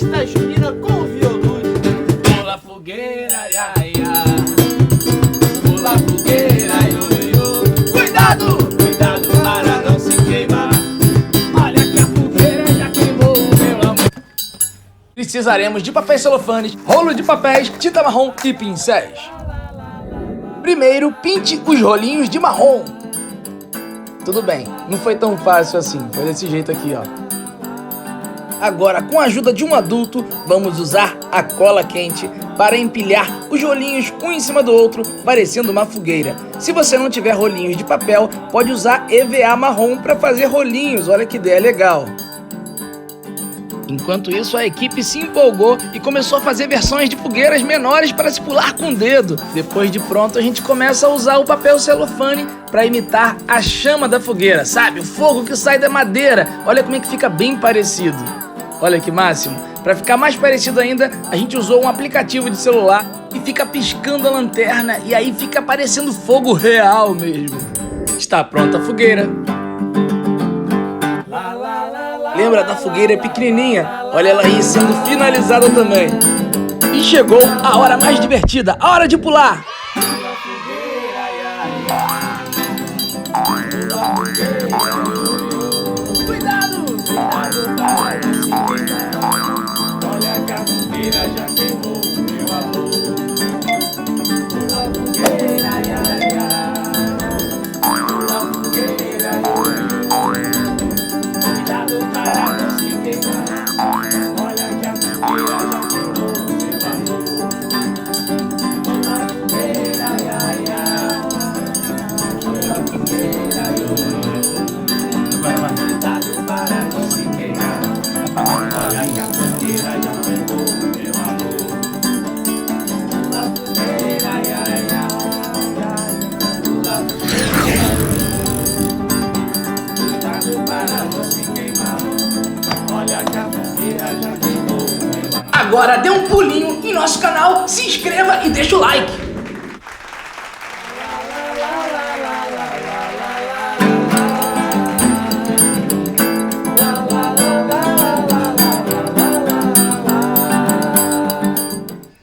festa junina com violões. Pula fogueira, ia, ia. Pula fogueira, io, io. Cuidado, cuidado para não se queimar. Olha que a fogueira já queimou o meu amor. Precisaremos de papéis celofanes, rolo de papéis, tinta marrom e pincéis. Primeiro, pinte os rolinhos de marrom. Tudo bem, não foi tão fácil assim, foi desse jeito aqui, ó. Agora, com a ajuda de um adulto, vamos usar a cola quente para empilhar os rolinhos um em cima do outro, parecendo uma fogueira. Se você não tiver rolinhos de papel, pode usar EVA marrom para fazer rolinhos, olha que ideia legal. Enquanto isso, a equipe se empolgou e começou a fazer versões de fogueiras menores para se pular com o dedo. Depois de pronto, a gente começa a usar o papel celofane para imitar a chama da fogueira, sabe? O fogo que sai da madeira. Olha como é que fica bem parecido. Olha que máximo. Para ficar mais parecido ainda, a gente usou um aplicativo de celular e fica piscando a lanterna e aí fica parecendo fogo real mesmo. Está pronta a fogueira. Lembra da fogueira pequenininha? Olha ela aí sendo finalizada também. E chegou a hora mais divertida, a hora de pular. Cuidado, cuidado para não se queimar. Olha que a fogueira já queimou meu amor. Pula fogueira, ia, ia. Pula fogueira, ia. Cuidado para não se queimar. Olha que a fogueira já queimou meu amor. Pula fogueira, ia, ia. Pula fogueira, ia. Cuidado para não se queimar. Olha que a fogueira já queimou meu amor. Pula fogueira, ia, ia. Pula fogueira, cuidado para não se queimar. Olha que a fogueira já queimou meu amor. Agora dê um pulinho em nosso canal, se inscreva e deixa o like.